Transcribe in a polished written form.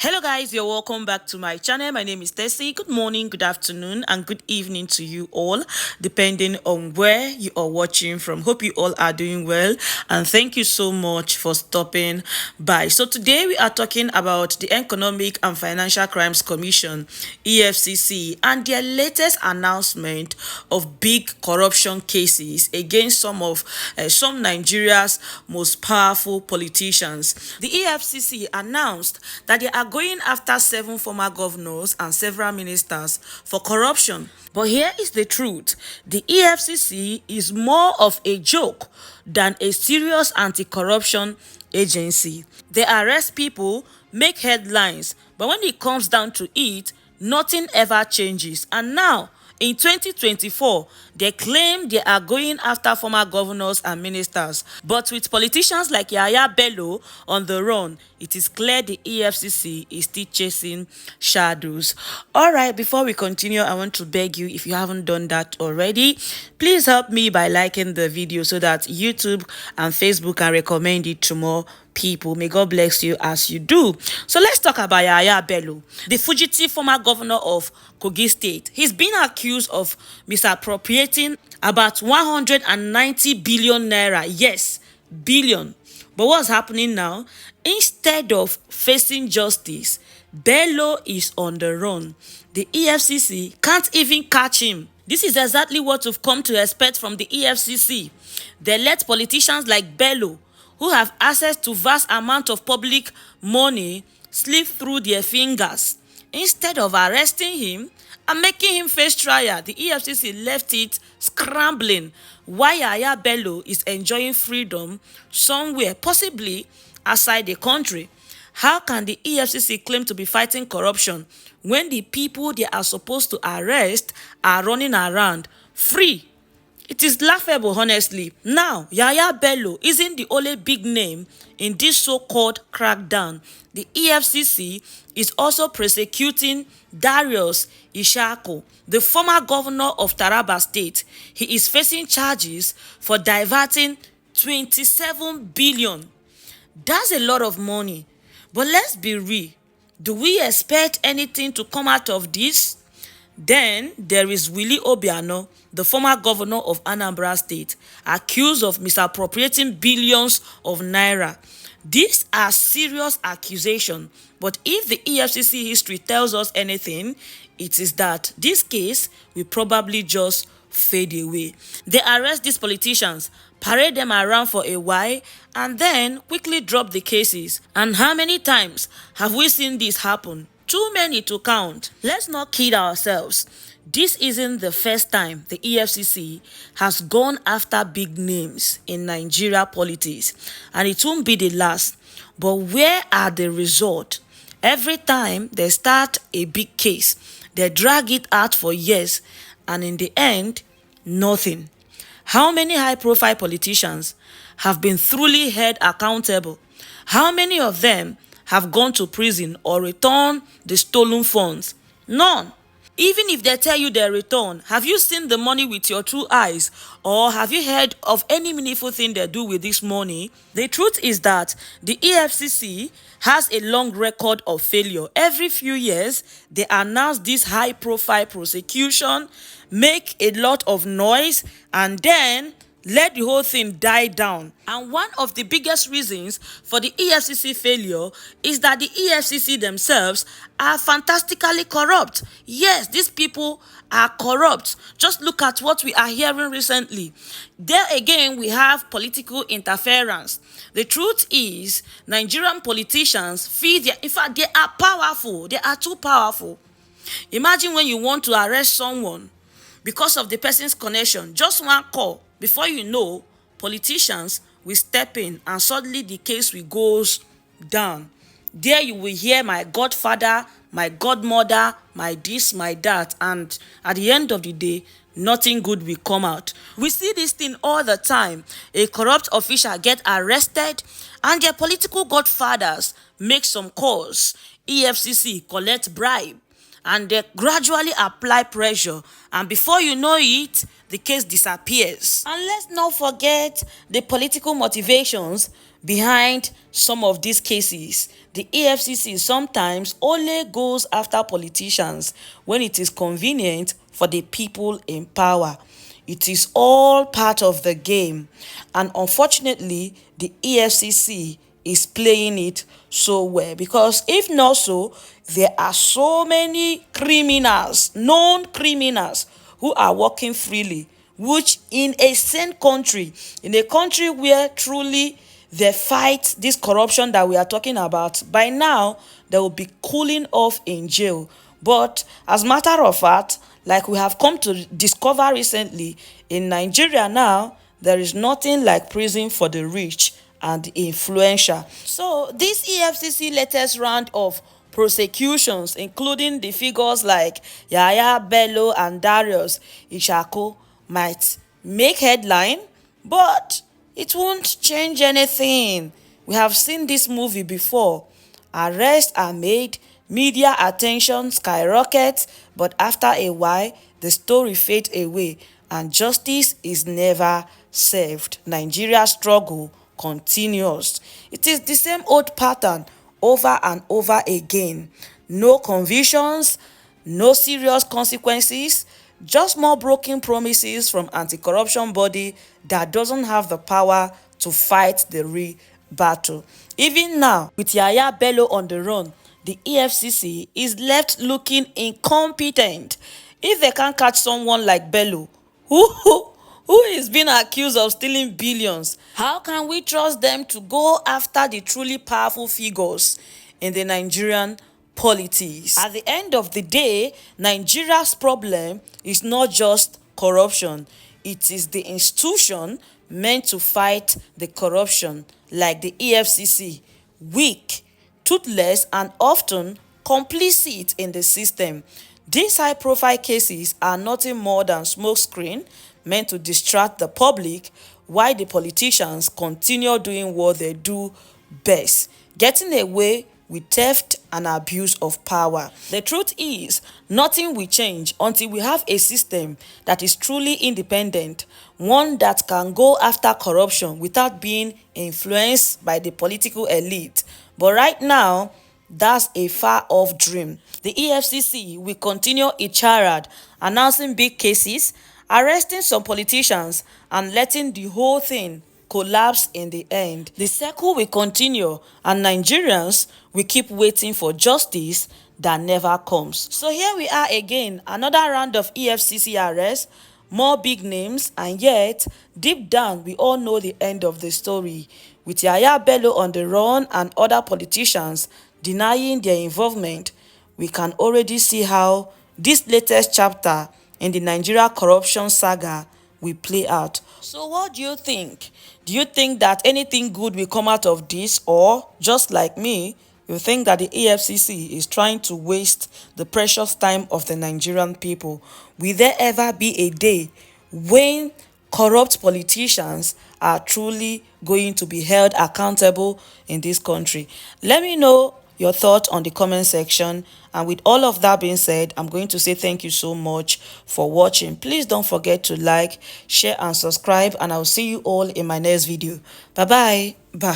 Hello guys, you're welcome back to my channel. My name is Tessie. Good morning, good afternoon, and good evening to you all, depending on where you are watching from. Hope you all are doing well, and thank you so much for stopping by. So today we are talking about the Economic and Financial Crimes Commission, EFCC, and their latest announcement of big corruption cases against some Nigeria's most powerful politicians. The EFCC announced that they are going after 7 former governors and several ministers for corruption. But here is the truth: the EFCC is more of a joke than a serious anti-corruption agency. They arrest people, make headlines, but when it comes down to it, nothing ever changes. And now, in 2024, they claim they are going after former governors and ministers. But with politicians like Yahaya Bello on the run, it is clear the EFCC is still chasing shadows. Alright, before we continue, I want to beg you, if you haven't done that already, please help me by liking the video so that YouTube and Facebook can recommend it to more people. May God bless you as you do. So let's talk about Yahaya Bello, the fugitive former governor of Kogi State. He's been accused of misappropriating about 190 billion naira. Yes, billion. But what's happening now? Instead of facing justice, Bello is on the run. The EFCC can't even catch him. This is exactly what we've come to expect from the EFCC. They let politicians like Bello, who have access to vast amount of public money, slip through their fingers. Instead of arresting him and making him face trial, the EFCC left it scrambling while Yahaya Bello is enjoying freedom somewhere, possibly outside the country. How can the EFCC claim to be fighting corruption when the people they are supposed to arrest are running around free? It is laughable, honestly. Now, Yahaya Bello isn't the only big name in this so-called crackdown. The EFCC is also prosecuting Darius Ishaku, the former governor of Taraba State. He is facing charges for diverting 27 billion. That's a lot of money. But let's be real. Do we expect anything to come out of this? Then there is Willie Obiano, the former governor of Anambra State, accused of misappropriating billions of naira. These are serious accusations, but if the EFCC history tells us anything, it is that this case will probably just fade away. They arrest these politicians, parade them around for a while, and then quickly drop the cases. And how many times have we seen this happen? Too many to count. Let's not kid ourselves. This isn't the first time the EFCC has gone after big names in Nigeria politics, and it won't be the last. But where are the results? Every time they start a big case, they drag it out for years, and in the end, nothing. How many high-profile politicians have been truly held accountable? How many of them have gone to prison or returned the stolen funds? None. Even if they tell you they return, have you seen the money with your true eyes, or have you heard of any meaningful thing they do with this money? The truth is that the EFCC has a long record of failure. Every few years, they announce this high-profile prosecution, make a lot of noise, and then let the whole thing die down. And one of the biggest reasons for the EFCC failure is that the EFCC themselves are fantastically corrupt. Yes, these people are corrupt. Just look at what we are hearing recently. There again, we have political interference. The truth is, Nigerian politicians feel in fact, they are powerful. They are too powerful. Imagine when you want to arrest someone because of the person's connection, just one call. Before you know, politicians will step in and suddenly the case will go down. There you will hear my godfather, my godmother, my this, my that, and at the end of the day, nothing good will come out. We see this thing all the time. A corrupt official get arrested and their political godfathers make some calls. EFCC collect bribe and they gradually apply pressure, and before you know it, the case disappears. And let's not forget the political motivations behind some of these cases. The EFCC sometimes only goes after politicians when it is convenient for the people in power. It is all part of the game, and unfortunately, the EFCC is playing it so well, because if not so, there are so many criminals, known criminals, who are working freely, which in a sane country, in a country where truly they fight this corruption that we are talking about, by now they will be cooling off in jail. But as matter of fact, like we have come to discover recently, in Nigeria now, there is nothing like prison for the rich and the influential. So this EFCC latest round of prosecutions, including the figures like Yahaya Bello and Darius Ishako, might make headline, but it won't change anything. We have seen this movie before. Arrests are made, media attention skyrockets, but after a while, the story fades away and justice is never served. Nigeria's struggle continues. It is the same old pattern over and over again. No convictions, no serious consequences, just more broken promises from anti-corruption body that doesn't have the power to fight the real battle. Even now, with Yahaya Bello on the run, the EFCC is left looking incompetent. If they can't catch someone like Bello, who is being accused of stealing billions, how can we trust them to go after the truly powerful figures in the Nigerian politics? At the end of the day, Nigeria's problem is not just corruption. It is the institution meant to fight the corruption, like the EFCC, weak, toothless, and often complicit in the system. These high-profile cases are nothing more than smokescreen meant to distract the public, while the politicians continue doing what they do best, getting away with theft and abuse of power. The truth is, nothing will change until we have a system that is truly independent, one that can go after corruption without being influenced by the political elite. But right now, that's a far-off dream. The EFCC will continue its charade, announcing big cases, arresting some politicians, and letting the whole thing collapse in the end. The circle will continue, and Nigerians will keep waiting for justice that never comes. So here we are again, another round of EFCC arrests, more big names, and yet deep down we all know the end of the story. With Yahaya Bello on the run and other politicians denying their involvement, we can already see how this latest chapter in the Nigeria corruption saga will play out. So what do you think? Do you think that anything good will come out of this, or just like me, you think that the EFCC is trying to waste the precious time of the Nigerian people? Will there ever be a day when corrupt politicians are truly going to be held accountable in this country? Let me know your thoughts on the comment section. And with all of that being said, I'm going to say thank you so much for watching. Please don't forget to like, share, and subscribe, and I'll see you all in my next video. Bye bye.